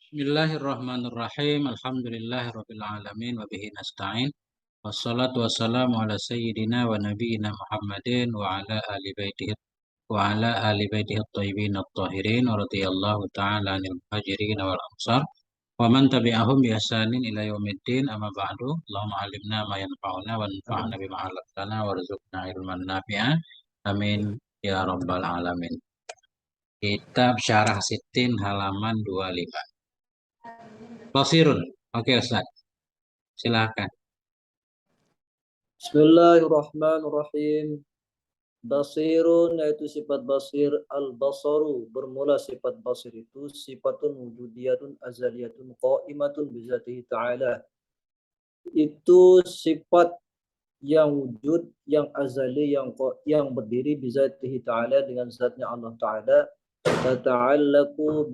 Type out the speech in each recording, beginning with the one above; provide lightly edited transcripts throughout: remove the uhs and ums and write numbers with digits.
Bismillahirrahmanirrahim. Alhamdulillahirabbil alamin wa bihi nasta'in. Wassalatu wassalamu ala sayyidina wa nabiyyina Muhammadin wa ala ali baitihi at-thayyibin at-tahirin wa radhiyallahu ta'ala 'anil muhajirin wal ansar wa man tabi'ahum bi ihsanin ila yaumiddin amma ba'du. Allahumma 'allimna ma yanfa'una wanfa'na Amin. bima 'allamtana warzuqna ilman nafi'a. Amin ya rabbal alamin. Kitab Syarah Sittin halaman 25. Basirun. Oke, Ustaz. Silakan. Bismillahirrahmanirrahim. Basirun yaitu sifat basir, al-basaru bermula sifat basir itu sifatun wujudiyatun azaliyatun qa'imatun bizatihi ta'ala. Itu sifat yang wujud, yang azali, yang berdiri bizatihi ta'ala dengan zatnya Allah Ta'ala. Tata'allaku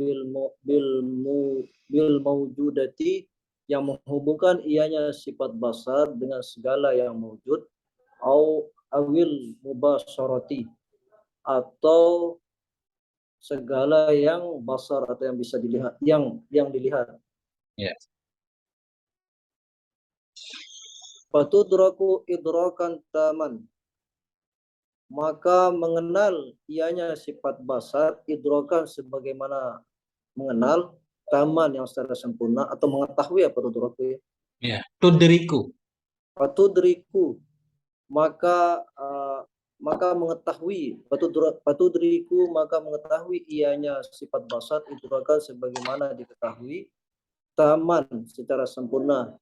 bil mawjudati yang menghubungkan ianya sifat basar dengan segala yang mewujud, au awil mubasyarati atau segala yang basar atau yang bisa dilihat, yang dilihat. Ya. Fatudraku idrakan taman, maka mengenal ianya sifat basar idrakan sebagaimana mengenal taman yang secara sempurna atau mengetahui apa tudraku ya. Ya. Tudriku. Fatudriku maka mengetahui patudriku maka mengetahui ianya sifat basar idrakan sebagaimana diketahui taman secara sempurna.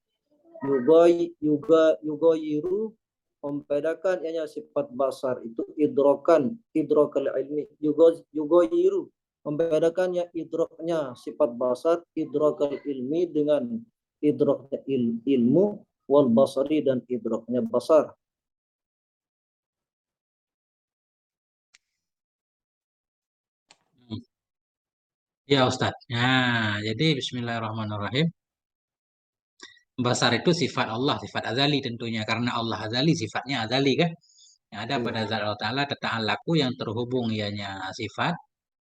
Yugayiru membedakan ianya sifat basar itu idrokan idrokal ilmi. Yugayiru membedakannya idroknya sifat basar idrokal ilmi dengan idroknya ilmu wal basari dan idroknya basar. Ya, Ustaz. Nah, jadi bismillahirrahmanirrahim. Basar itu sifat Allah, sifat azali tentunya. Karena Allah azali, sifatnya azali kan? Yang ada pada zat Allah Ta'ala tata'allaku yang terhubung ianya sifat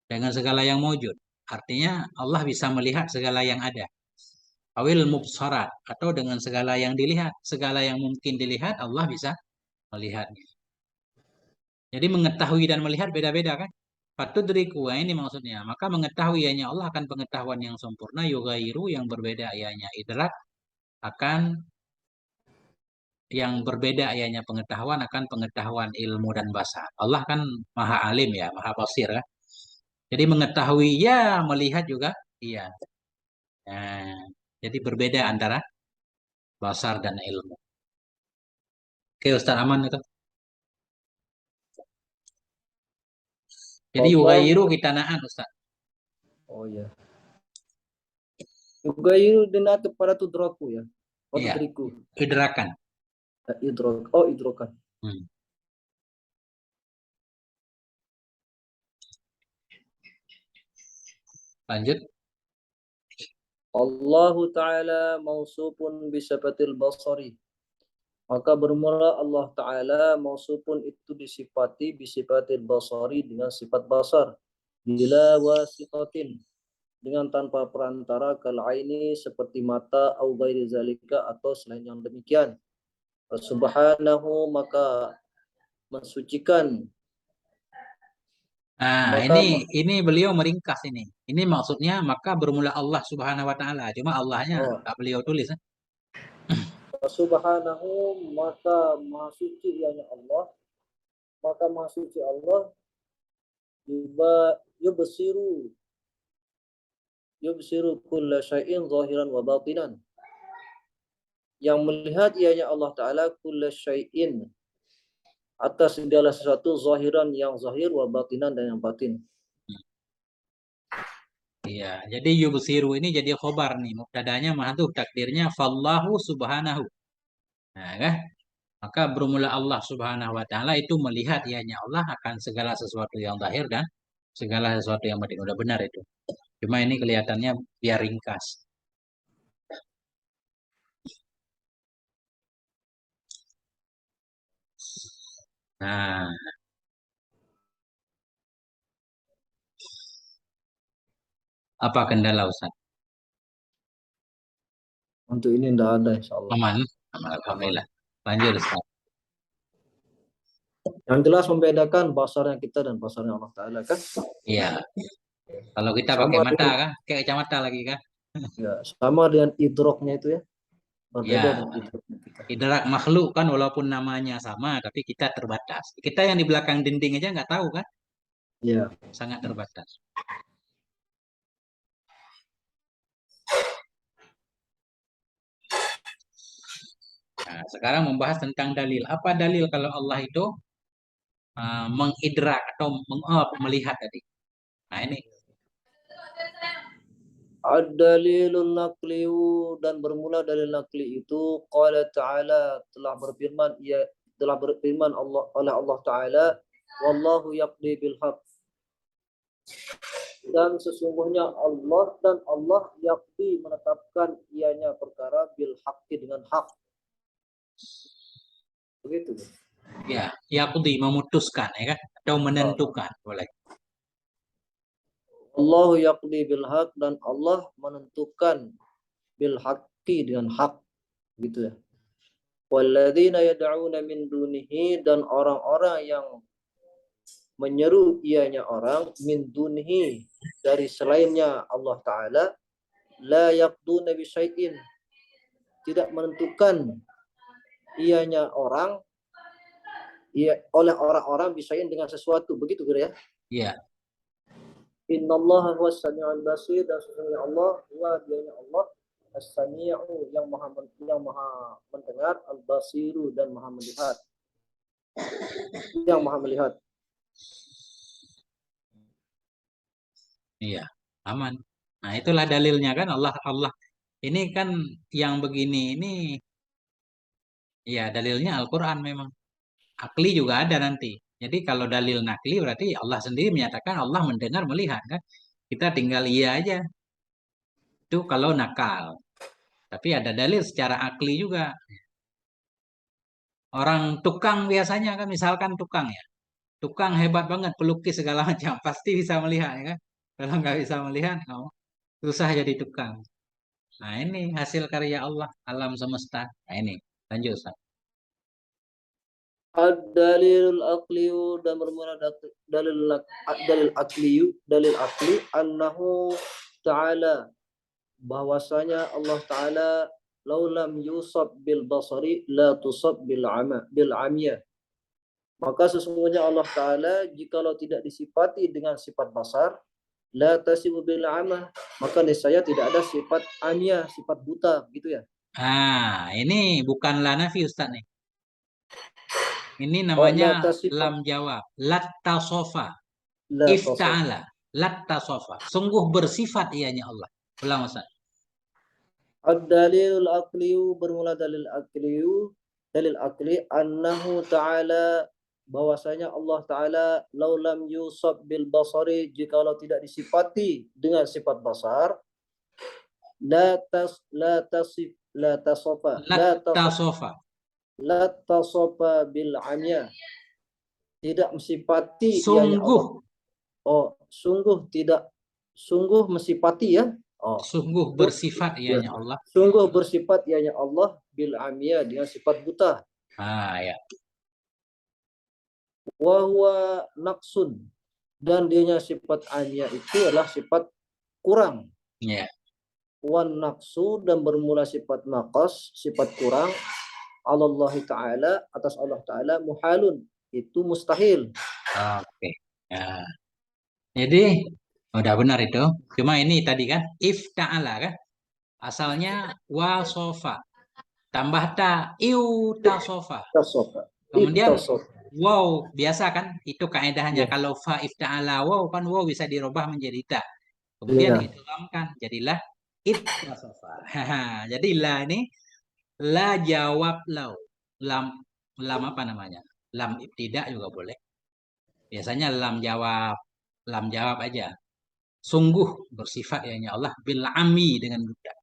dengan segala yang mewujud. Artinya Allah bisa melihat segala yang ada. Awil mubsarat atau dengan segala yang dilihat. Segala yang mungkin dilihat Allah bisa melihatnya. Jadi mengetahui dan melihat beda-beda kan? Fatudriku, ini maksudnya. Maka mengetahui ianya Allah akan pengetahuan yang sempurna. Yugairu yang berbeda ianya idrak akan yang berbeda ianya pengetahuan akan pengetahuan ilmu dan basar. Allah kan maha alim ya, maha basir ya. Jadi mengetahui ya, melihat juga iya. Nah, jadi berbeda antara basar dan ilmu. Oke, Ustaz aman itu. Jadi Allahu yugairu ta- kita nahan Ustaz. oh ya. Yugayiru dengan kepada tudraku ya. Iya, Watudriku. idrakan. Idrok. Oh, idrokan. Hmm. Lanjut. Allahu Ta'ala mausupun bisabatil basari. Maka bermula Allah Ta'ala mausupun itu disifati bisifatil basari dengan sifat basar. Bila wasitatin dengan tanpa perantara kal aini seperti mata au ghairi zalika atau selain yang demikian. Subhanahu maka mensucikan Nah, maka ini beliau meringkas ini. Ini maksudnya maka bermula Allah Subhanahu wa taala. Cuma Allahnya oh, tak beliau tulis. subhanahu maka maha suci ianya Allah, maka maha suci Allah yubsiru yubsiru kulla syai'in zahiran wa batinan, yang melihat ianya Allah Ta'ala kulla syai'in atas segala sesuatu zahiran yang zahir wa batinan dan yang batin. Iya, jadi yubsiru ini jadi khobar nih. Mubtadanya mahdhuf, takdirnya fallahu subhanahu. Nah, kan? Maka bermula Allah Subhanahu wa taala itu melihat ianya Allah akan segala sesuatu yang zahir dan segala sesuatu yang batin. Udah benar itu. Cuma ini kelihatannya biar ringkas. Nah, apa kendala Ustaz? Untuk ini tidak ada insya Allah. Aman. Aman. Alhamdulillah. Lanjut Ustaz. Yang jelas membedakan basarnya kita dan basarnya Allah Ta'ala kan. Iya. Kalau kita pakai Sama mata dengan kah? Kayak kacamata lagi kah? ya, sama dengan idroknya itu ya. Berbeda Ya. dengan idroknya kita. Idrak makhluk kan walaupun namanya sama, tapi kita terbatas. Kita yang di belakang dinding aja nggak tahu kan? Ya. Sangat terbatas. Nah, sekarang membahas tentang dalil. Apa dalil kalau Allah itu mengidrak atau melihat tadi? Nah ini. Ad-dalilun naqliyu dan bermula dari naqli itu qala ta'ala telah berfirman Allah oleh Allah Ta'ala wallahu yaqdi bil haqq dan sesungguhnya Allah yaqdi menetapkan ianya perkara bil haqqi dengan hak. Begitu. Ya, yaqdi memutuskan ya kan? Atau Ah. menentukan boleh. Allahu yaqdi bil haq dan Allah menentukan bil haqqi dengan hak gitu ya. Walladzina yad'una min dunihi dan orang-orang yang menyeru ianya orang min dunihi dari selainnya Allah Ta'ala la yaqduna bi syai'in tidak menentukan ianya orang oleh orang-orang bisain dengan sesuatu begitu kira ya. Iya. Innallaha huwas samiul basir dan sesungguhnya Allah dianya Allah as-sami'u yang maha mendengar, al-basiru dan maha melihat. Yang maha melihat. Iya, aman. Nah, itulah dalilnya kan Allah. Ini kan yang begini ini ya dalilnya Al-Qur'an memang. Akli juga ada nanti. Jadi kalau dalil nakli berarti Allah sendiri menyatakan Allah mendengar melihat kan. Kita tinggal iya aja. Itu kalau nakal. Tapi ada dalil secara akli juga. Orang tukang biasanya kan misalkan tukang ya. Tukang hebat banget pelukis segala macam pasti bisa melihat ya kan. Kalau nggak bisa melihat, oh, susah jadi tukang. Nah, ini hasil karya Allah, alam semesta. Nah, ini lanjut Ustaz. Ad-dalilul aqliyu dan bermula dalil akli annahu ta'ala bahwasanya Allah Ta'ala laulam yusab bil basari la tusab bil amya. Maka sesungguhnya Allah Ta'ala jikalau tidak disifati dengan sifat basar la tasibu bil ama maka niscaya tidak ada sifat amya, sifat buta gitu ya. Ini bukan la nafi Ustaz nih. Ini Oh namanya la tasifat lam jawab. Latta sofa. la tasaf. Ifta'ala. Latta sofa. Sungguh bersifat ianya Allah. Ulang Ustaz. Ad-dalilul aqliyu bermula dalil akli annahu ta'ala bahwasanya Allah Ta'ala laulam yusab bil basari jikalau tidak disifati dengan sifat basar la tasif la tasofa Latta sofa. la tasofa bil amya tidak mensifati ianya Sungguh. Allah. Oh, sungguh mensifati ya. Oh, Sungguh bersifat ya. ianya Allah. Sungguh bersifat ianya Allah bil amya dengan sifat buta. Ya. Wa huwa naqsun dan dianya sifat amya itu adalah sifat kurang. Ya. Wan naqsu dan bermula sifat naqas, sifat kurang Allah Ta'ala atas Allah Ta'ala muhalun itu mustahil. Oke. Ya. Jadi udah benar itu. Cuma ini tadi kan ifta'ala kan. Asalnya wa sofa. Tambah ta iu ta sofa. Tasofa. Kemudian Ittasofa. wow biasa kan itu kaedahnya Ya. kalau fa ifta'ala wow kan wow bisa dirubah menjadi ta. Kemudian Ya. idghamkan jadilah ittasofa. Jadi la ini la jawab lau. Lam lam apa namanya? Lam ibtidak juga boleh. Biasanya lam jawab aja. Sungguh bersifat ya Allah bil ami dengan budak.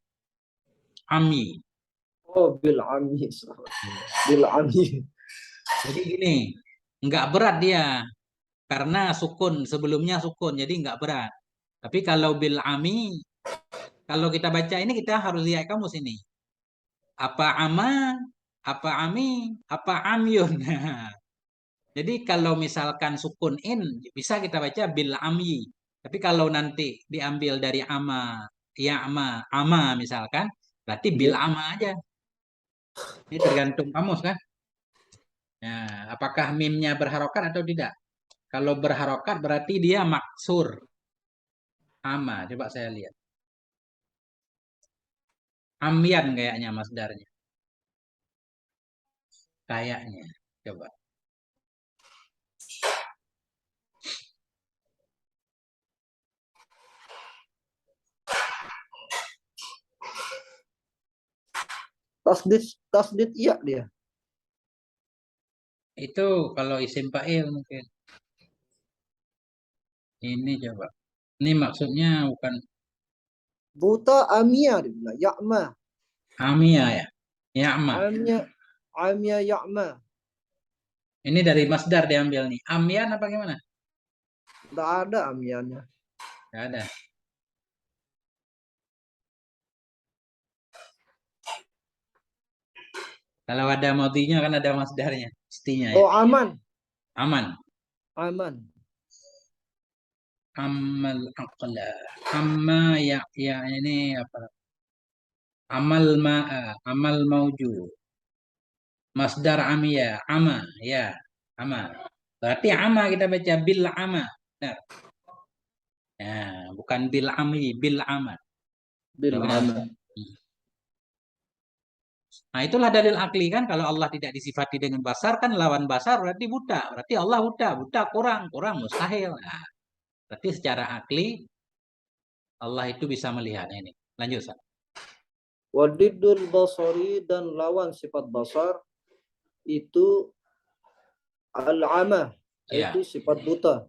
Ami. Oh, bil ami. Bil ami. Jadi gini, nggak berat dia karena sukun sebelumnya sukun, jadi nggak berat. Tapi kalau bil ami, kalau kita baca ini kita harus lihat kamus ini. apa ama, apa ami, apa amyun. Jadi kalau misalkan sukun in bisa kita baca bil amyi. Tapi kalau nanti diambil dari ama, ya ama misalkan, berarti bil Ya. ama aja. Ini tergantung kamus kan. Nah, apakah mimnya berharokat atau tidak? Kalau berharokat berarti dia maksur. Ama, coba saya lihat. Amyan kayaknya masdarnya. Kayaknya. Coba. Tasdid, tasdid iya dia. Itu kalau isim fa'il mungkin. Ini coba. Ini maksudnya bukan Buta amia dia bilang. Ya'ma. amia ya. Ya'ma. Amia, amia ya'ma. Ini dari masdar diambil nih. Amyan apa gimana? Tidak ada amiannya. Nggak ada. Kalau ada maudinya kan ada masdarnya. Istinya ya. Oh, aman. Aman. Aman. Amal aqla. Amma ya ini apa? Amal ma'a. Amal mauju. Masdar amia. Ama. Ya. Ama. Berarti ama kita baca bil ama. Benar. Nah, bukan bil ami. Bil ama. Bil Benar. Benar. aman. Nah, itulah dalil akli kan. Kalau Allah tidak disifati dengan basar kan lawan basar berarti buta. Berarti Allah buta. Buta kurang. Kurang mustahil. Nah, berarti secara akli Allah itu bisa melihat. Nah, ini. Lanjut, Ustaz. Wadidul basari dan lawan sifat basar itu al-amah, Ya. itu sifat buta.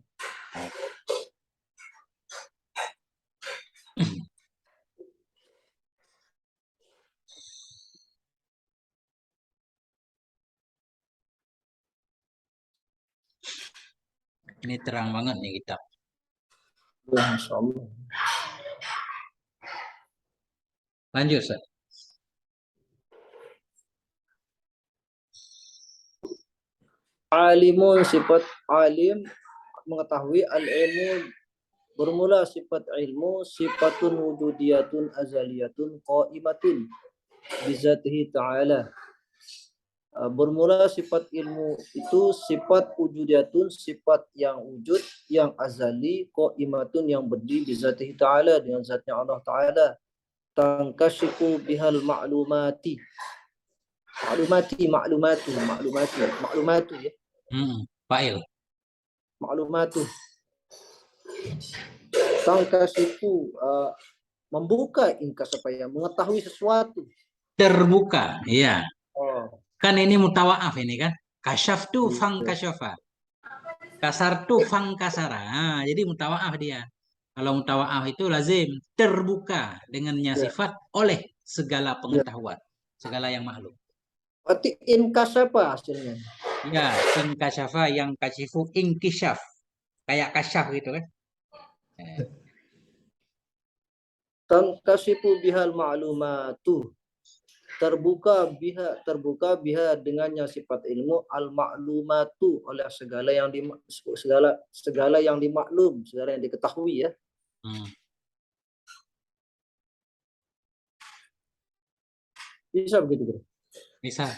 Ini terang banget nih kitab. Ya, Masya Allah. Lanjut, Ustaz. Alimun sifat alim mengetahui, al-ilmu bermula sifat ilmu, sifatun wujudiyatun azaliyatun qaimatun bizatihi ta'ala. Bermula sifat ilmu itu sifat wujudiyatun, sifat yang wujud, yang azali, qaimatun yang berdiri bizatihi ta'ala, dengan zatnya Allah Ta'ala. Tangkashifu bihal ma'lumati. Maklumatu ya. Fa'il. Maklumatu. Tangkashifu membuka, ingkas apa ya, mengetahui sesuatu. Terbuka. Iya. Oh, Kan ini mutawa'af ini kan. Kasyaftu fang iya. kasyafa. Kasartu fang kasara. Nah, jadi mutawa'af dia. Kalau mutawa'af itu lazim terbuka dengannya Ya, sifat oleh segala ya. pengetahuan, segala yang maklum. Berarti ingkas apa hasilnya? Ya, ingkasyafa yang kasyifu ingkisyaf. Kayak kasyaf gitu kan. Eh, Tangkashifu bihal ma'lumatu. Terbuka biha dengannya sifat ilmu, al ma'lumatu, oleh segala yang segala yang dimaklum, segala yang diketahui ya. hmm, Bisa begitu, bro? Bisa.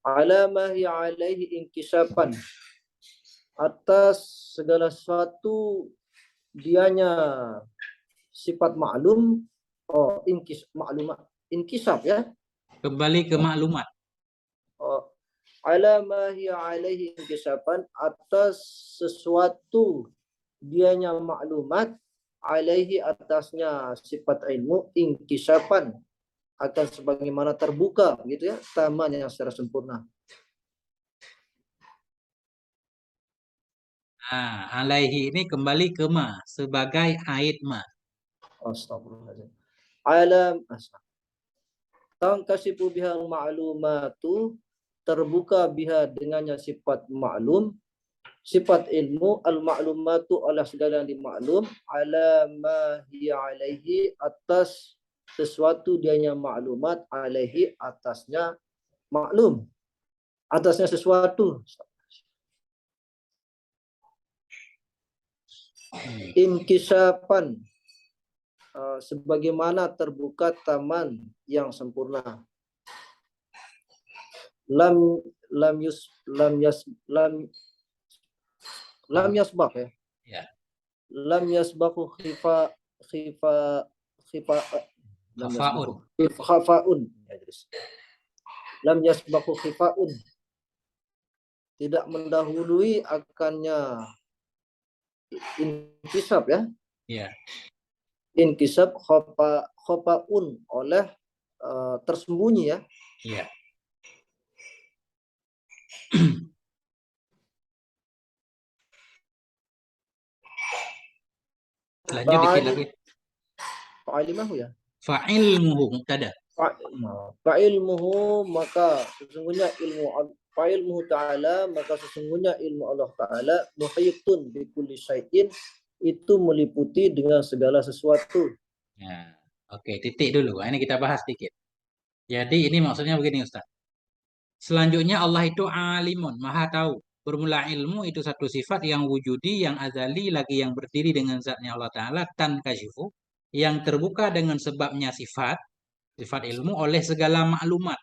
Ala ma hiya alaihi inkisafan, atas segala sesuatu dianya sifat maklum. Oh, maklumat, inkisaf ya. Kembali ke maklumat. Oh, ala ma hiya alaihi inkisafan, atas sesuatu dianya maklumat, alaihi atasnya sifat ilmu, inkisafan akan sebagaimana terbuka gitu ya, tamanya secara sempurna. Nah, alaihi ini kembali ke ma sebagai ait ma. Astagfirullahaladzim. Alam tangkasifu bihal ma'lumatu, terbuka biha dengannya sifat maklum, sifat ilmu, al ma'lumatu, oleh segala yang dimaklum, ala ma hiya alaihi, atas sesuatu dianya maklumat, alaihi atasnya maklum, atasnya sesuatu. Inkisapan, sebagaimana terbuka taman yang sempurna. Lam lam yus lam yas lam yasbaq ya. Ya. Lam yasbaqu khifa khifa khifa lam Khafaun. yasbaqu khafaun. Lam yasbaqu khifaun, tidak mendahului akannya inkisab ya. Ya. Inkisab khopaun, oleh tersembunyi ya. Iya. Lanjut dikit lagi. Fa'alimahu ya. Fa'ilmuhu mubtada. Fa'ilmuhu, maka sesungguhnya fa'ilmuhu ta'ala, maka sesungguhnya ilmu Allah Ta'ala, muhitun bi kulli syai'in, itu meliputi dengan segala sesuatu. Ya. Oke, titik dulu. Ini kita bahas dikit. Jadi ini maksudnya begini Ustaz. Selanjutnya Allah itu alimun, maha tahu. Bermula ilmu itu satu sifat yang wujudi, yang azali, lagi yang berdiri dengan zatnya Allah Ta'ala, tan kasyifu, yang terbuka dengan sebabnya sifat ilmu oleh segala maklumat,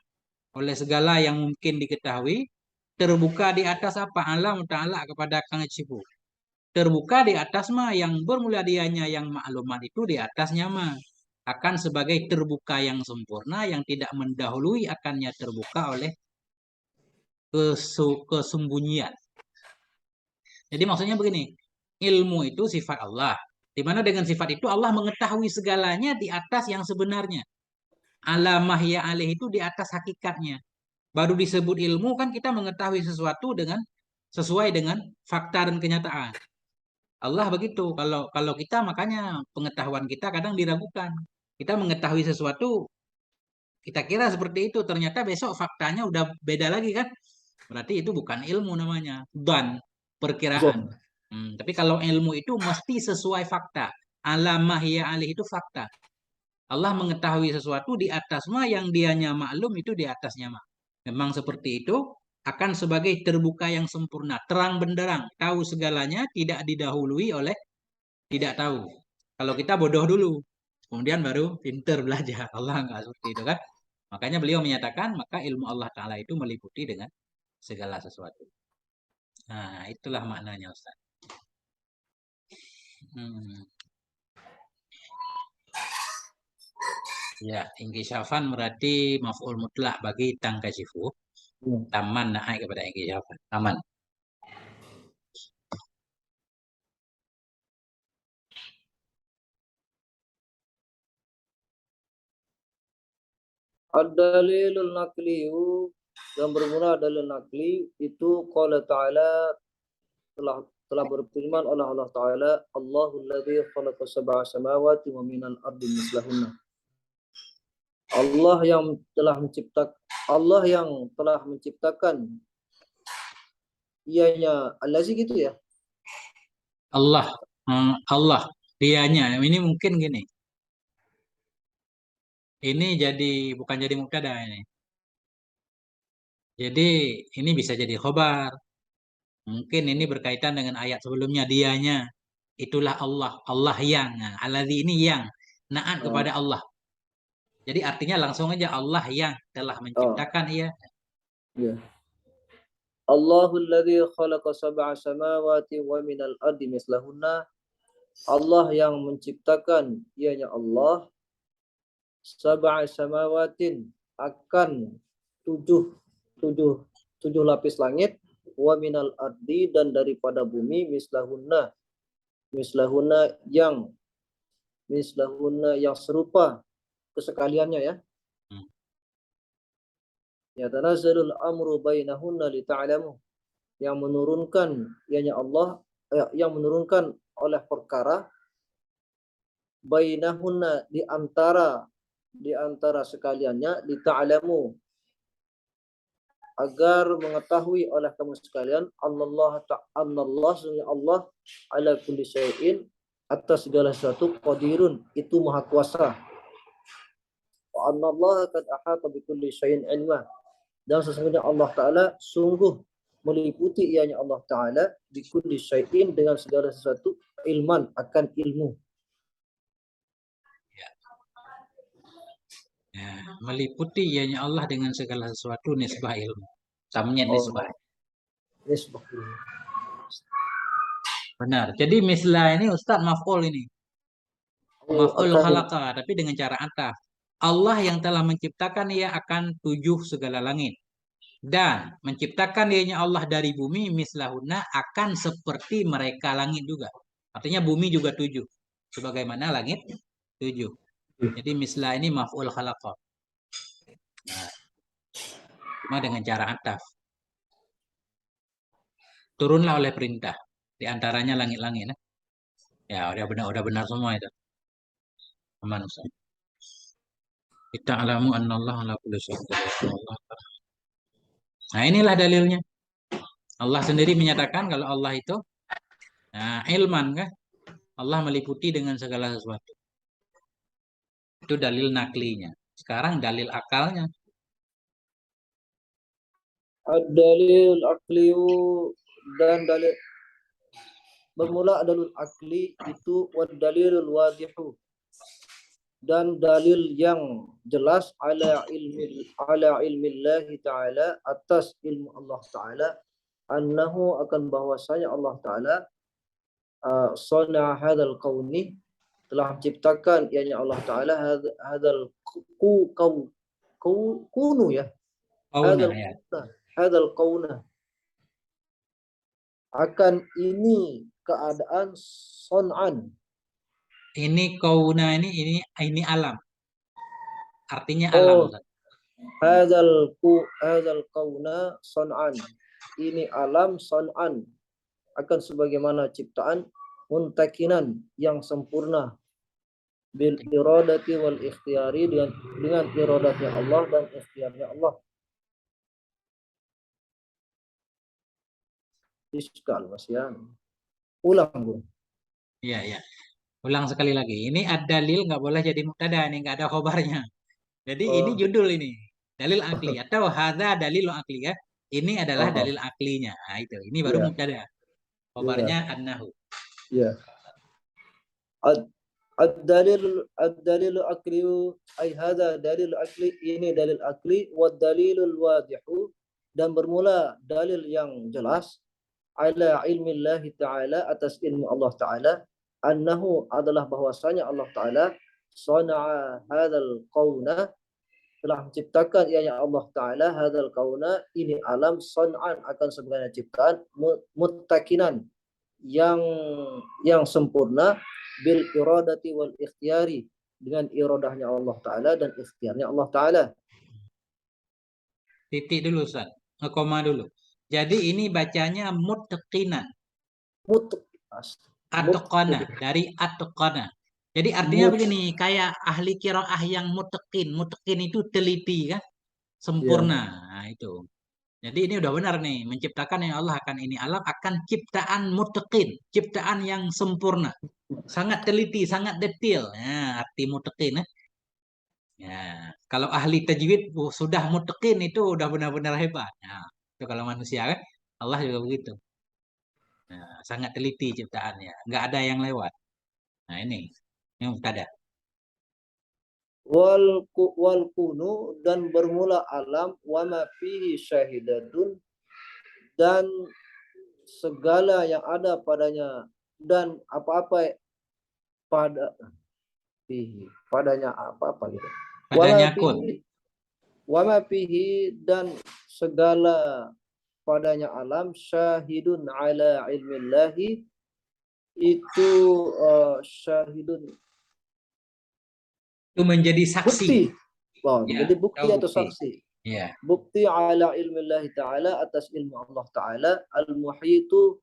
oleh segala yang mungkin diketahui, terbuka di atas apa? Alam Ta'ala kepada kasyifu. Terbuka di atas mah yang bermula dianya yang maklumat itu di atasnya mah. Akan sebagai terbuka yang sempurna yang tidak mendahului akannya terbuka oleh kesembunyian. Jadi maksudnya begini, ilmu itu sifat Allah. Di mana dengan sifat itu Allah mengetahui segalanya di atas yang sebenarnya. Alamah ya alih itu di atas hakikatnya. Baru disebut ilmu kan kita mengetahui sesuatu dengan sesuai dengan fakta dan kenyataan. Allah begitu. Kalau kita makanya pengetahuan kita kadang diragukan. Kita mengetahui sesuatu, kita kira seperti itu, ternyata besok faktanya udah beda lagi kan? Berarti itu bukan ilmu namanya, dan perkiraan. Tapi kalau ilmu itu mesti sesuai fakta. Alamah ya alih itu fakta. Allah mengetahui sesuatu di atas mah yang dianya maklum itu di atasnya mah. Memang seperti itu akan sebagai terbuka yang sempurna, terang benderang, tahu segalanya, tidak didahului oleh tidak tahu. Kalau kita bodoh dulu, kemudian baru pinter belajar. Allah enggak seperti itu kan? Makanya beliau menyatakan maka ilmu Allah Ta'ala itu meliputi dengan segala sesuatu. Nah, itulah maknanya Ustaz. Ya, ingkisyafan berarti maf'ul mutlak bagi tangkasyifu. Taman naik kepada ingkisyafan. Taman. Ad-dalilul naqliyu, yang bermula dalil naqli itu qala ta'ala, telah berfirman oleh Allah Ta'ala, Allahul ladzi khalaqa sab'a samawati wa minal ardi mislahunna. Allah yang telah menciptakan ianya allazi gitu ya. Allah, Allah dianya. Ini mungkin gini. Ini bukan jadi mubtada ini. Jadi ini bisa jadi khobar. Mungkin ini berkaitan dengan ayat sebelumnya, dianya. Itulah Allah, Allah yang. Nah, alladzi ini yang naat kepada Allah. Jadi artinya langsung aja Allah yang telah menciptakan ia. Ya. Allahul ladzi khalaqa sab'a samawati wa minal ardi mislahunna. Allah yang menciptakan, ianya Allah, sab'a samawatin, akan tujuh lapis langit, wa minal ardi, dan daripada bumi, mislahunna yang serupa kesekaliannya ya. Ya, tanazzalul amru bainahunna lita'lamu, yang menurunkan ianya Allah, yang menurunkan oleh perkara bainahunna, di antara sekaliannya, lita'lamu, agar mengetahui oleh kamu sekalian, Allah ala kulli syai'in, atas segala sesuatu, qadirun, itu maha kuasa. wa anna Allah qad ahata bi kulli syai'in ilma. Dan sesungguhnya Allah Ta'ala sungguh meliputi ianya Allah Ta'ala bi kulli syai'in dengan segala sesuatu ilman akan ilmu. Ya, meliputi ianya Allah dengan segala sesuatu nisbah ilmu. Samnya Oh, nisbah. nisbah ilmu. Benar. Jadi mislah ini Ustaz maf'ul ini. Maf'ul Akan khalaqa, tapi dengan cara ataf. Allah yang telah menciptakan ia akan tujuh segala langit. Dan menciptakan ianya Allah dari bumi mislahuna akan seperti mereka langit juga. Artinya bumi juga tujuh. Sebagaimana langit tujuh. Jadi mislah ini maf'ul khalaqa. Nah, cuma dengan cara ataf. Turunlah oleh perintah. Di antaranya langit-langit. Nah. Ya, udah benar semua itu. Aman Ustaz. Kita alamu anna Allah ala kulli syai'in qadir. Nah, inilah dalilnya. Allah sendiri menyatakan kalau Allah itu ilman kan? Allah meliputi dengan segala sesuatu. Itu dalil naklinya. Sekarang dalil akalnya. dalil akliu dan dalil bermula dalil akli itu wad dalilul wadihu dan dalil yang jelas ala ilmi Allah Ta'ala atas ilmu Allah Ta'ala annahu akan bahwasanya Allah Ta'ala sana hadal kauni telah menciptakan ianya Allah Ta'ala hadal kunu ya Kauna ya. hadal kauna akan ini keadaan son'an. Ini kauna ini alam. Artinya alam. Hadal kauna son'an. Ini alam son'an akan sebagaimana ciptaan muntakinan yang sempurna bil iradati wal ikhtiyari dengan iradatnya Allah dan ikhtiarnya Allah. Iskal Mas ya. Ulang Bu. Iya, iya. Ulang sekali lagi. Ini ad-dalil nggak boleh jadi mubtada nih, nggak ada khobarnya. Jadi ini judul ini. Dalil akli atau hadza dalil akli ya. Ini adalah dalil aklinya. Nah, itu. Ini baru mubtada. Khobarnya annahu. Ya. Ad-dalil akli ay hadza dalil akli ini dalil akli wa dalilul wadihu dan bermula dalil yang jelas ala ilmi Allah Ta'ala atas ilmu Allah Ta'ala annahu adalah bahwasanya Allah Ta'ala sana'a hadzal qauna telah menciptakan ianya Allah Ta'ala hadzal qauna ini alam san'an akan sebagaimana ciptaan muttakinan yang sempurna bil iradati wal ikhtiyari dengan iradahnya Allah Ta'ala dan ikhtiarnya Allah Ta'ala. Titik dulu Ustaz. Ngekoma dulu. Jadi ini bacanya muttaqinan. Atqana dari atqana. Jadi artinya begini, kayak ahli qiraah yang muttaqin. Muttaqin itu teliti kan? Sempurna. Nah, itu. Jadi ini udah benar nih, menciptakan yang Allah akan ini alam akan ciptaan muttaqin, ciptaan yang sempurna. Sangat teliti, sangat detail. Nah, arti muttaqin ya. Kalau ahli tajwid sudah muttaqin itu udah benar-benar hebat. Nah, itu kalau manusia kan Allah juga begitu. Nah, sangat teliti ciptaannya, nggak ada yang lewat. Nah, ini yang mubtada. Wal kunu dan bermula alam wa ma fihi syahidatun dan segala yang ada padanya dan apa-apa padanya apa-apa gitu. Padanya kun. Wa ma fihi dan segala padanya alam syahidun ala ilmillahi itu syahidun Itu menjadi saksi. Bukti. Wow, Ya, jadi bukti atau saksi. Ya. Bukti ala ilmillahi ta'ala atas ilmu Allah Ta'ala al-muhitu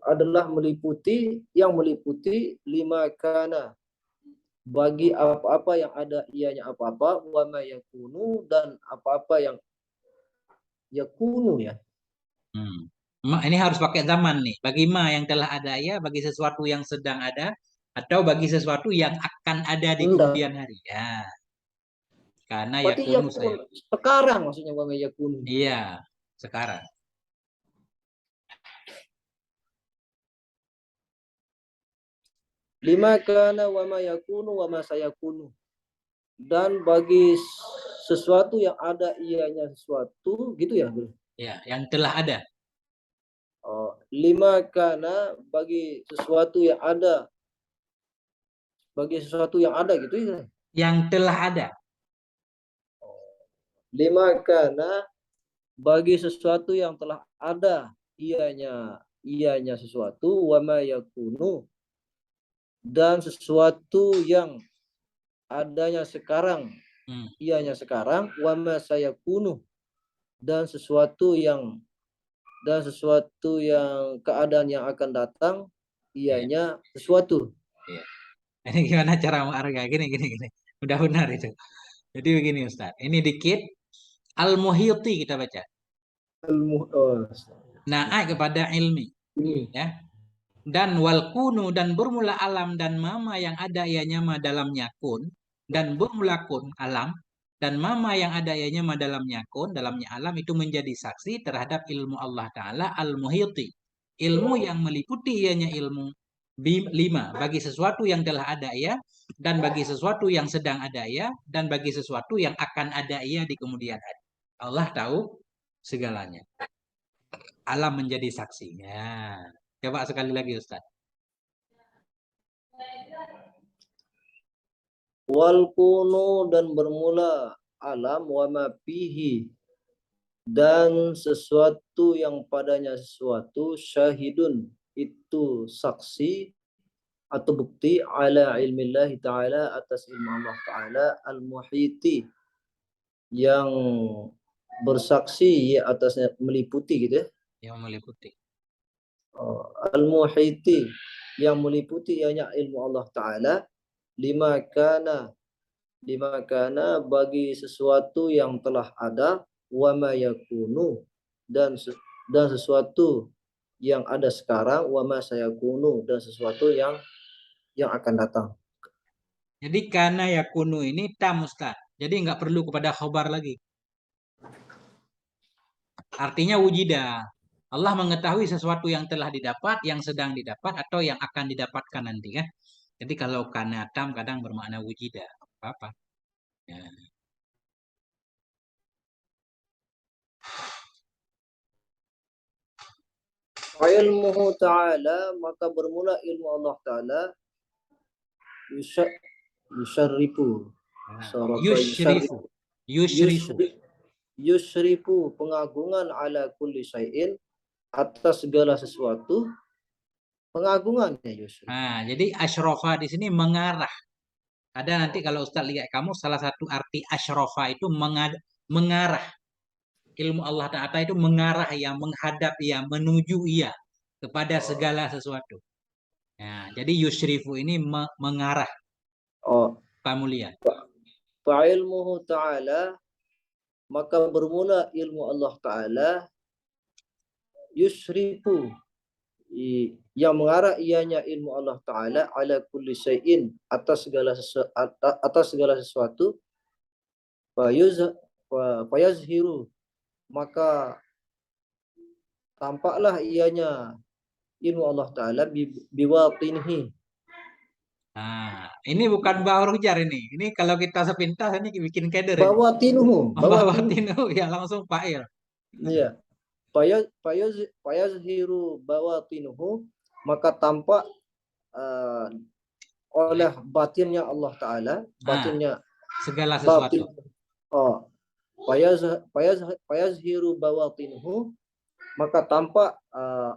adalah meliputi lima kana bagi apa-apa yang ada ianya apa-apa wa ma yakunu dan apa-apa yang yakunu ya. Ini harus pakai zaman nih. Bagi ma yang telah ada ya, bagi sesuatu yang sedang ada, atau bagi sesuatu yang akan ada di Enggak. kemudian hari. Ya, karena Berarti yakunu yakun saya. sekarang maksudnya wa ma yakun. Iya, sekarang. Lima kana wa ma yakunu wa ma sayakunu. Dan bagi sesuatu yang ada ianya sesuatu gitu ya. Ya, yang telah ada. Oh, lima kana bagi sesuatu yang ada, bagi sesuatu yang ada gitu ya. Yang telah ada. Lima kana bagi sesuatu yang telah ada ianya sesuatu wa ma yakunu, dan sesuatu yang adanya sekarang ianya sekarang, wa ma sayakunu, dan sesuatu yang keadaan yang akan datang Ya, ianya sesuatu. ya. Ini gimana cara menghargai? Gini. Udah benar itu. Jadi begini Ustaz. Ini dikit. Al-Muhiti kita baca. Na'a kepada ilmi. Ini Ya. Dan wal kunu dan bermula alam dan mama yang ada ianya ma dalamnya kun dan bermula kun alam dan mama yang ada ianya ma dalamnya kun dalamnya alam itu menjadi saksi terhadap ilmu Allah Ta'ala al-muhiti, ilmu yang meliputi ianya ilmu lima bagi sesuatu yang telah ada ia dan bagi sesuatu yang sedang ada ia dan bagi sesuatu yang akan ada ia di kemudian hari. Allah tahu segalanya, alam menjadi saksinya. Coba sekali lagi Ustaz. wal kunu dan bermula alam wa ma fihi, dan sesuatu yang padanya sesuatu, syahidun itu saksi atau bukti, ala ilmillahi ta'ala atas ilmu Allah ta'ala, al-muhiti yang bersaksi atasnya, meliputi gitu ya. Yang meliputi. Al-muhiti yang meliputi ianya ilmu Allah ta'ala, lima kana bagi sesuatu yang telah ada, wa ma yakunu, dan sesuatu yang ada sekarang, wa ma sayakunu, dan sesuatu yang akan datang. Jadi karena yakunu ini tam Ustaz. Jadi nggak perlu kepada khobar lagi. Artinya wujida. Allah mengetahui sesuatu yang telah didapat, yang sedang didapat, atau yang akan didapatkan nanti kan. Jadi kalau karena tam kadang bermakna wujida. Apa-apa. Ya. Ilmuhu ta'ala, maka bermula ilmu Allah ta'ala, yusyarrifu, Yushrifu. Yushrifu. yusyrifu pengagungan, ala kulli syai'in atas segala sesuatu, pengagungannya Yusri. Nah, jadi asyrofa di sini mengarah. Ada nanti kalau Ustaz lihat kamu salah satu arti asyrofa itu mengarah. Ilmu Allah Ta'ala itu mengarah ya, menghadap ya, menuju ia kepada segala sesuatu. Nah, jadi yusyrifu ini mengarah. Oh, Pak Mulia. fa'ilmuhu ta'ala, maka bermula ilmu Allah Ta'ala, yusyrifu yang mengarah ianya ilmu Allah Ta'ala, ala kulli syai'in atas segala sesuatu, fayazhiru maka tampaklah ianya ilmu Allah Ta'ala biwatinihi. Nah, ini bukan bawah ujar ini. Ini kalau kita sepintas ini bikin keder ini. Bawatinuhu, Bawatinu ya langsung fa'il. Iya. Fayazhiru bawatinuhu, maka tampak oleh batinnya Allah Ta'ala, batinnya segala batin. sesuatu. Oh, fayazhiru bawatinuhu, maka tampak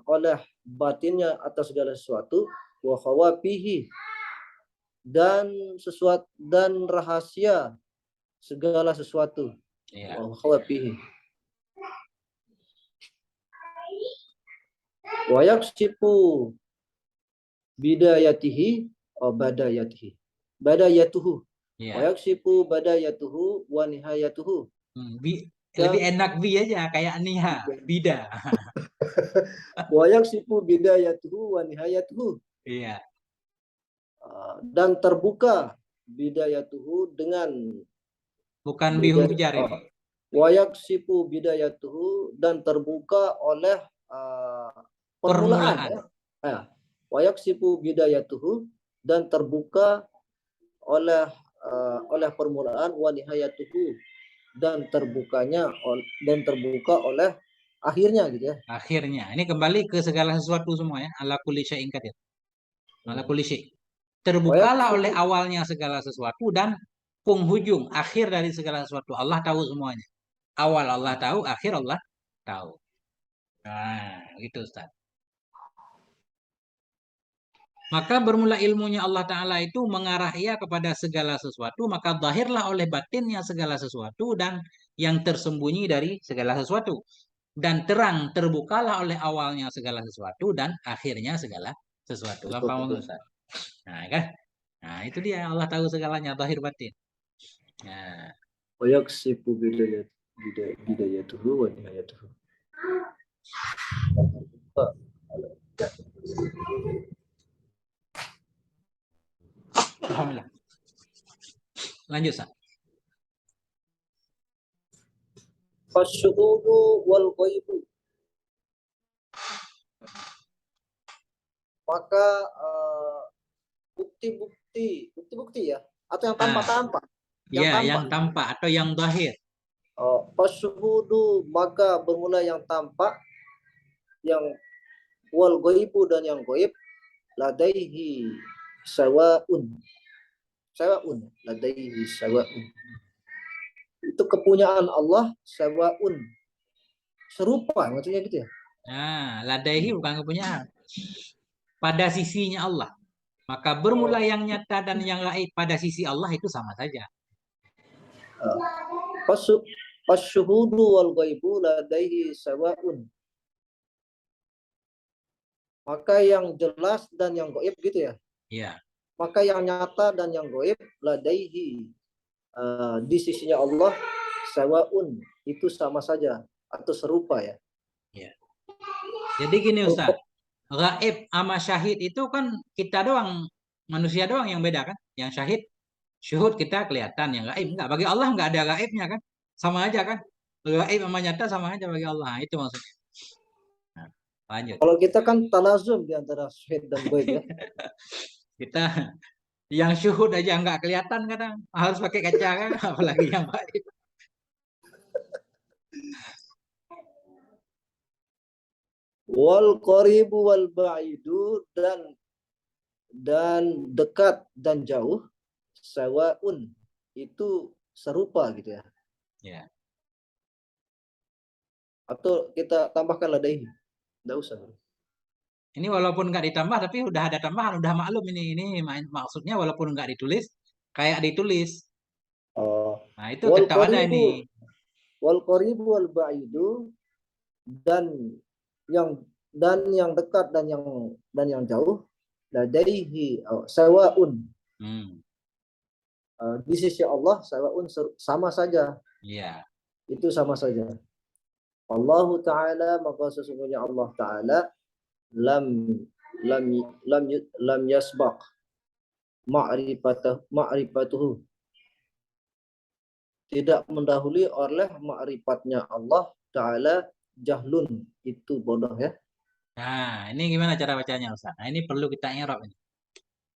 oleh batinnya atas segala sesuatu, wa khawafihi, dan sesuatu dan rahasia segala sesuatu. Ya. Wa khawafihi. Wa yaksifu bidayatihi badayatuhu. Ya. Wa yaksifu badayatuhu wa nihayatuhu. Lebih enak bi aja kayak niha, bida. Wa yaksifu bidayatuhu wa nihayatuhu. Iya. dan terbuka bidayatuhu dengan Bukan bihujar ini. wayaksipu bidayatuhu dan terbuka oleh permulaan. Wayaksipu bidayatuhu dan terbuka oleh permulaan, wa nihayatuhu dan terbuka oleh akhirnya gitu ya. Akhirnya. Ini kembali ke segala sesuatu semua ya. Ala kulli syai'in qadir. Ala kulli syai'. Terbukalah oleh awalnya segala sesuatu dan penghujung akhir dari segala sesuatu. Allah tahu semuanya. Awal Allah tahu, akhir Allah tahu. Nah, gitu Ustaz. Maka bermula ilmunya Allah Ta'ala itu mengarah ia kepada segala sesuatu, maka zahirlah oleh batinnya segala sesuatu dan yang tersembunyi dari segala sesuatu. Dan terang terbukalah oleh awalnya segala sesuatu dan akhirnya segala sesuatu. Gampang banget Ustaz. Nah, kan? Nah, itu dia Allah tahu segalanya, zahir batin. Nah, Wayaksipu bidayatuhu wa nihayatuhu. alhamdulillah. Lanjut, Ustaz. Fasyuhudu wal ghaibu. Maka bukti-bukti ya, atau yang tampak-tampak. Yang tampak atau yang zahir. Fasyuhudu maka bermula yang tampak, yang wal ghaibu dan yang gaib, ladaihi sawaun ladaihi sawaun. Itu kepunyaan Allah, sawaun serupa, maksudnya gitu ya. Nah, ladaihi bukan kepunyaan. Pada sisinya Allah. Maka bermula yang nyata dan yang gaib pada sisi Allah itu sama saja. Fasyuhudu wal ghaibu ladaihi sawaun. Maka yang jelas dan yang gaib gitu ya. Iya. Maka yang nyata dan yang gaib ladaihi di sisinya Allah sawaun, itu sama saja atau serupa ya. Iya. Jadi gini Ustaz, gaib sama syahid itu kan kita doang, manusia doang yang beda kan. Yang syahid, syuhud kita kelihatan, yang gaib enggak. Bagi Allah enggak ada gaibnya kan. Sama aja kan. Gaib sama nyata sama aja bagi Allah. Nah, itu maksudnya. Nah, lanjut. Kalau kita kan talazum di antara syahid dan gaib ya. Kita yang syuhud aja nggak kelihatan kadang harus pakai kaca kan, apalagi yang gaib. Wal qaribu wal ba'idu dan dekat dan jauh sawaun itu serupa gitu ya. Ya. Atau kita tambahkan ladaihi. Enggak usah. Ini walaupun nggak ditambah tapi udah ada tambahan, udah maklum ini maksudnya walaupun nggak ditulis kayak ditulis. Nah, itu tetap ada ini. Wal qaribu wal ba'idu dan yang dekat dan yang jauh ladaihi sawaun. Di sisi Allah sawaun sama saja. Iya. Itu sama saja. Allah Ta'ala, maka sesungguhnya Allah Ta'ala lam yasbaq ma'rifatuhu, tidak mendahului oleh ma'rifatnya Allah Ta'ala jahlun, itu bodoh ya. Nah, ini gimana cara bacanya Ustaz? Nah, ini perlu kita i'rab ini.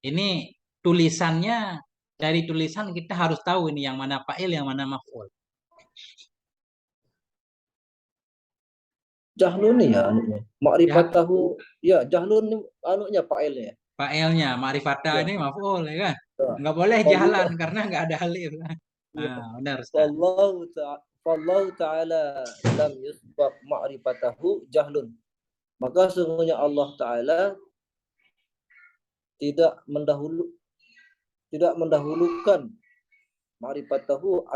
Ini tulisannya, dari tulisan kita harus tahu ini yang mana fa'il, yang mana maf'ul. Jahlun ya anunya. Ma'rifatahu ya jahlun anunya fa'ilnya. Fa'ilnya ma'rifata Ya. ini maf'ul ya kan? Enggak boleh jalan karena enggak ada alif. Nah, benar Ustaz. Fallahu ta'ala lam yusbaq ma'rifatahu jahlun. Maka sesungguhnya Allah Ta'ala tidak mendahulukan ma'rifatahu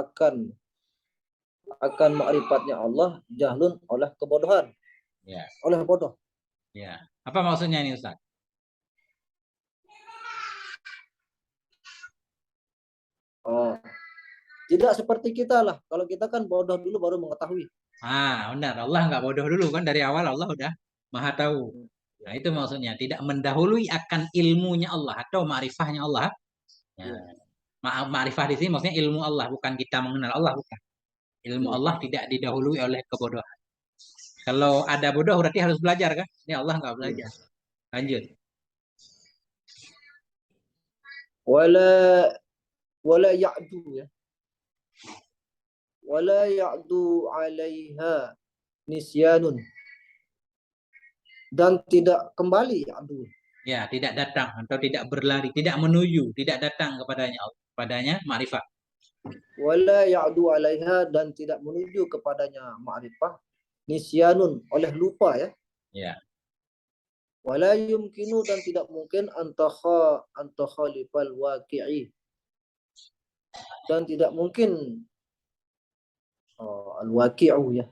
akan ma'rifatnya Allah jahlun oleh kebodohan. Ya. Oleh bodoh. Ya. Apa maksudnya ini Ustaz? Tidak seperti kita lah. Kalau kita kan bodoh dulu baru mengetahui. Benar. Allah nggak bodoh dulu kan, dari awal Allah udah maha tahu. Nah, itu maksudnya tidak mendahului akan ilmunya Allah atau ma'rifahnya Allah. Ya. Ya. Ma'rifah di sini maksudnya ilmu Allah, bukan kita mengenal Allah, bukan. Ilmu Ya. Allah tidak didahului oleh kebodohan. Kalau ada bodoh berarti harus belajar kan? Ini Allah nggak belajar. Ya. Lanjut. Wala wala ya'du ya. Wala ya'du 'alaiha nisyanun, dan tidak kembali ya'du. Ya, tidak datang atau tidak berlari, tidak menuju, tidak datang kepadanya ma'rifah. Wala ya'du 'alaiha, dan tidak menuju kepadanya ma'rifah, nisyanun, oleh lupa ya. Ya. Wala yumkinu, dan tidak mungkin antakhalifal waqi'i, dan tidak mungkin al-waqi'u ya.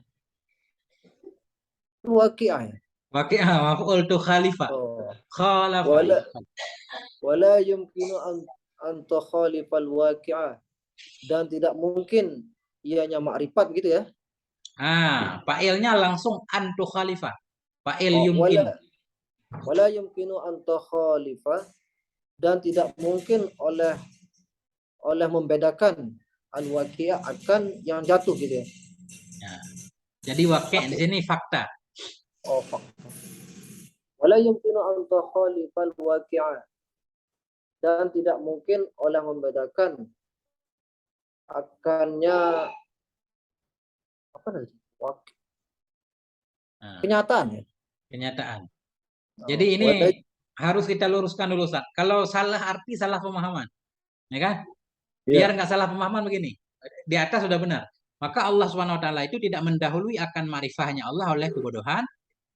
Al-waqi'ah ya. Waqi'ah maf'ul tu khalifah. Oh. Khalafa. Wala yumkinu antakhalifal waqi'ah, dan tidak mungkin ianya makrifat gitu ya. Fa'ilnya langsung antu khalifah. Fa'il Oh, yumkinu. wala yumkinu antakhalifah, dan tidak mungkin oleh membedakan al-waqi'ah akan yang jatuh gitu ya. Ya. Jadi waqi' di sini fakta. Oh, fakta. Wala yumkinu antakhalifal waqi'ah, dan tidak mungkin oleh membedakan akannya apa tadi? Kenyataan ya. Kenyataan. Jadi ini harus kita luruskan dulu, Ustaz. Kalau salah arti, salah pemahaman. Ya kan? Biar nggak salah pemahaman begini. Di atas sudah benar. Maka Allah SWT itu tidak mendahului akan ma'rifahnya Allah oleh kebodohan,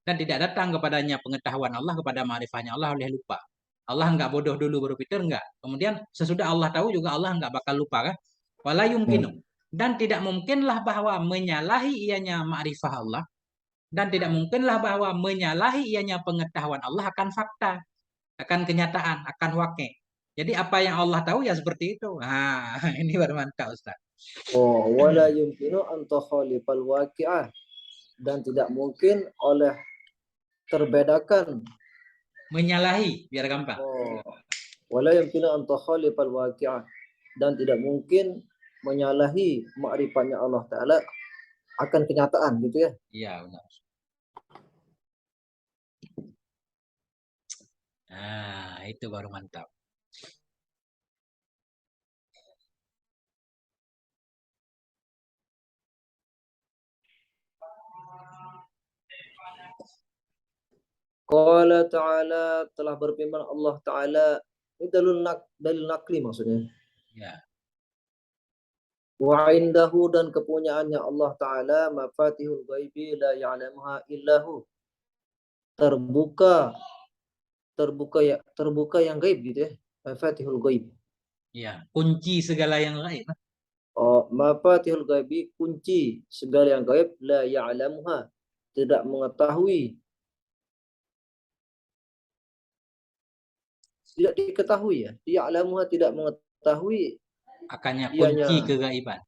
dan tidak datang kepadanya pengetahuan Allah kepada ma'rifahnya Allah oleh lupa. Allah nggak bodoh dulu baru pintar, nggak. Kemudian sesudah Allah tahu juga Allah nggak bakal lupa kan? Wala yumkinu. Dan tidak mungkinlah bahwa menyalahi ianya ma'rifah Allah, dan tidak mungkinlah bahwa menyalahi ianya pengetahuan Allah akan fakta, akan kenyataan, akan waqi'. Jadi apa yang Allah tahu ya seperti itu. Nah, ini baru mantap, Ustaz. Oh, wala yumkinu antakhalifal waqi'ah, dan tidak mungkin oleh terbedakan, menyalahi, biar gampang. Oh, wala yumkinu antakhalifal waqi'ah, dan tidak mungkin menyalahi ma'rifatnya Allah Ta'ala akan kenyataan gitu ya. Iya, benar. Nah, itu baru mantap. Qala ta'ala, telah berfirman Allah Ta'ala, ini dalil nakli maksudnya. Ya. Wa indahu, dan kepunyaannya Allah Ta'ala, mafatihul ghaibi la ya'lamuha illahu, terbuka yang gaib gitu ya. Mafatihul ghaib. Ya, kunci segala yang gaib. Oh, mafatihul ghaibi, kunci segala yang gaib, la ya'lamuha, tidak mengetahui, tidak diketahui ya. Ya'lamuha, tidak mengetahui Akannya kunci ianya. kegaiban.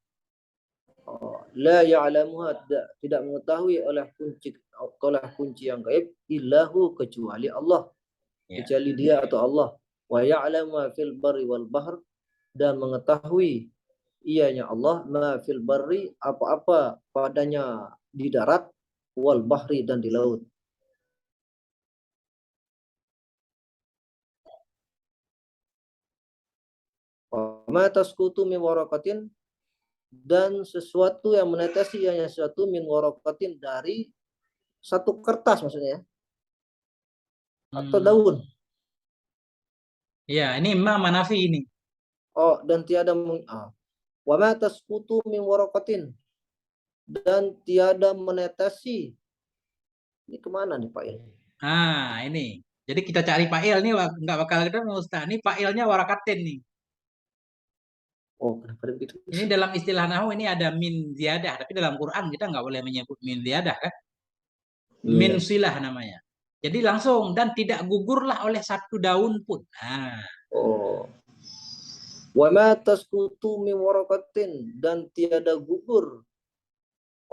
Oh, la ya'lamuha, tidak mengetahui oleh kunci yang gaib, illahu, kecuali Allah. Ya. Kecuali dia atau Allah. Wa ya'lamu ma fil barri wal bahr, dan mengetahui ianya Allah ma fil barri, apa-apa padanya di darat, wal bahri, dan di laut. Ma tasqutu min waraqatin, dan sesuatu yang menetesi ianya sesuatu, min waraqatin, dari satu kertas maksudnya ya, atau daun. Ya, ini ma manafi ini. Oh, dan tiada wa ma tasqutu min waraqatin, dan tiada menetesi. Ini kemana nih Pak Il? Ini. Jadi kita cari fa'il nih nggak bakal ketemu, Ustaz. Ini fa'ilnya warakatin nih. Oh, kenapa begitu? Ini dalam istilah nahwu ini ada min ziyadah, tapi dalam Quran kita nggak boleh menyebut min ziyadah kan? Min silah namanya. Jadi langsung, dan tidak gugurlah oleh satu daun pun. Oh. Wa ma tasqutu min waraqatin, dan tiada gugur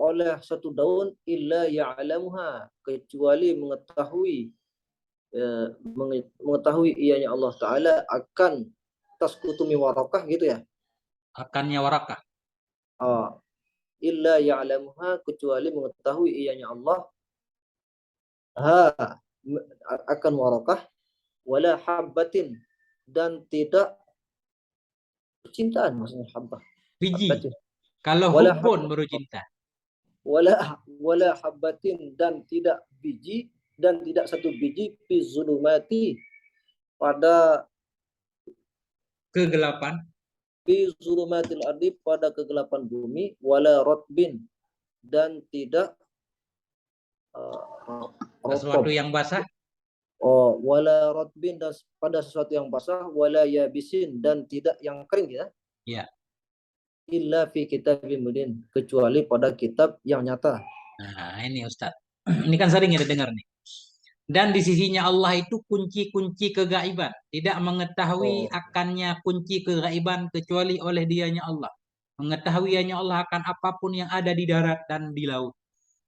oleh satu daun, illa ya'lamuha, kecuali mengetahui mengetahui ianya Allah Ta'ala akan tasqutumi warakah gitu ya. Akannya warakah. Illa ya'lamuha, kecuali mengetahui ianya Allah akan warakah, wala habbatin, dan tidak percintaan, maksudnya habbah. Biji. Kalau Wala hubbun baru cinta. wala habbatin, dan tidak biji, dan tidak satu biji fi zulumati, pada Kegelapan. fi zulumatil ardi, pada kegelapan bumi, wala rotbin, dan tidak Sesuatu rotob. yang basah. Wala rotbin, dan pada sesuatu yang basah, wala yabisin, dan tidak yang kering ya. Ya. Illa fi kitabim mubin, kecuali pada kitab yang nyata. Nah, ini Ustaz. Ini kan sering kita dengar nih. Dan di sisinya Allah itu kunci-kunci kegaiban. Tidak mengetahui akannya kunci kegaiban kecuali oleh dianya Allah. Mengetahuinya Allah akan apapun yang ada di darat dan di laut.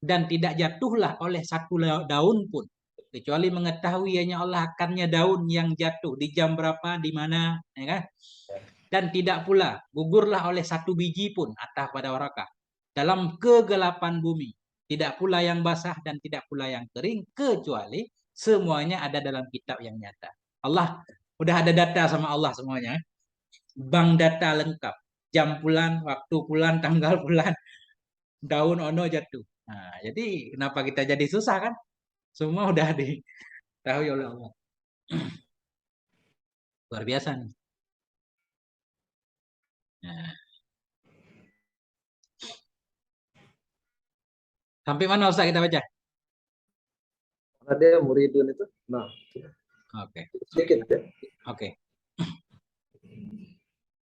Dan tidak jatuhlah oleh satu daun pun. Kecuali mengetahuinya Allah akannya daun yang jatuh. Di jam berapa, di mana. Ya kan? Dan tidak pula gugurlah oleh satu biji pun atah pada warakah. Dalam kegelapan bumi. Tidak pula yang basah dan tidak pula yang kering. Kecuali semuanya ada dalam kitab yang nyata. Allah, udah ada data sama Allah semuanya. Bank data lengkap. Jam bulan, waktu bulan, tanggal bulan, daun ono jatuh. Nah, jadi kenapa kita jadi susah kan? Semua udah diketahui oleh Allah. Luar biasa nih. Nah, sampai mana Ustaz kita baca? Ada muridun itu. Nah, Oke. sedikit ya. Oke.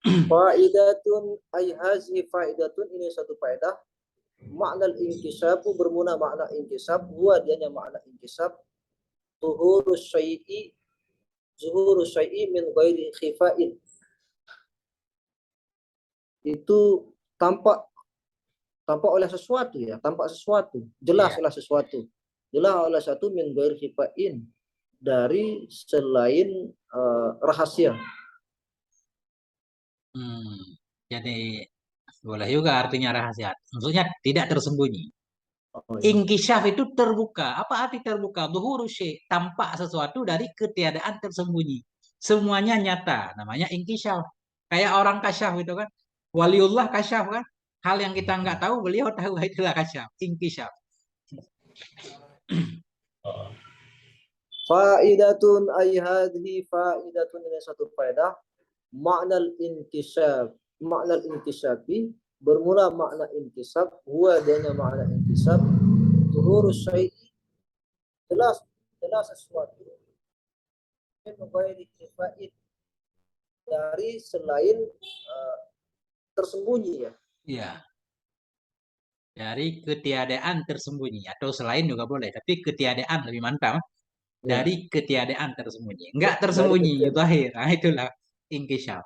Faidatun ay hazihi faidatun, ini satu faedah. Makna inkisab, bermula makna inkisab, huwa dianya makna inkisab, zuhurus syai'i min ghairi khifain. Itu tampak oleh sesuatu ya, tampak sesuatu, jelas Iya. oleh sesuatu. Jelas oleh satu min ghairi khifain, dari selain rahasia. Jadi boleh juga artinya rahasia. Maksudnya tidak tersembunyi. Iya. Inkishaf itu terbuka. Apa arti terbuka? Zuhuru syai', tampak sesuatu dari ketiadaan tersembunyi. Semuanya nyata. Namanya inkishaf. Kayak orang kasyaf itu kan. Waliullah kasyaf kan. Hal yang kita nggak tahu, beliau tahu. Itulah kasyaf. Inkishaf. Faidatun ay hadhi faidatun, ini satu faedah. Makna intisyabi, bermula makna intisab, huwa dana makna intisab, zuhurus syai', jelas sesuatu, dari selain tersembunyi ya. Iya. Dari ketiadaan tersembunyi. Atau selain juga boleh. Tapi ketiadaan lebih mantap. Dari ketiadaan tersembunyi. Enggak tersembunyi. Zahir. Nah, itulah inkishaf.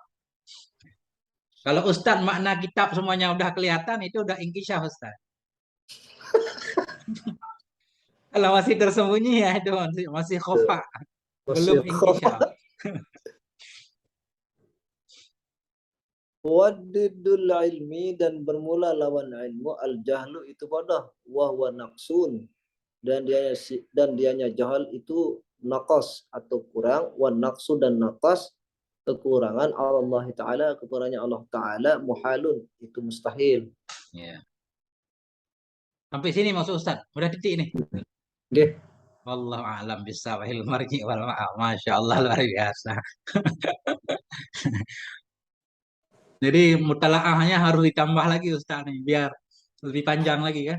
Kalau Ustadz makna kitab semuanya udah kelihatan, itu udah inkishaf Ustadz. Kalau masih tersembunyi ya itu masih khofa. Belum inkishaf. Wadidul ilmi, dan bermula lawan ilmu, al jahlu itu bodoh, wahwa naqsun, dan dianya jahal itu naqas atau kurang, wa naqsu, dan naqas kekurangan, Allah Ta'ala, kekurangannya Allah Ta'ala, muhalun, itu mustahil. Ya. Sampai sini maksud Ustaz. Udah titik nih. Okay. Wallahu a'lam bishawabil marji wal ma'al. Masya Allah luar biasa. Jadi mutalaahnya harus ditambah lagi Ustaz nih biar lebih panjang lagi kan.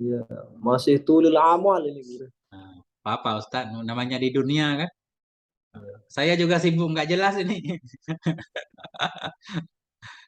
Ya, masih tulil amal ini. Nah, apa Ustaz namanya di dunia kan. Saya juga sibuk nggak jelas ini.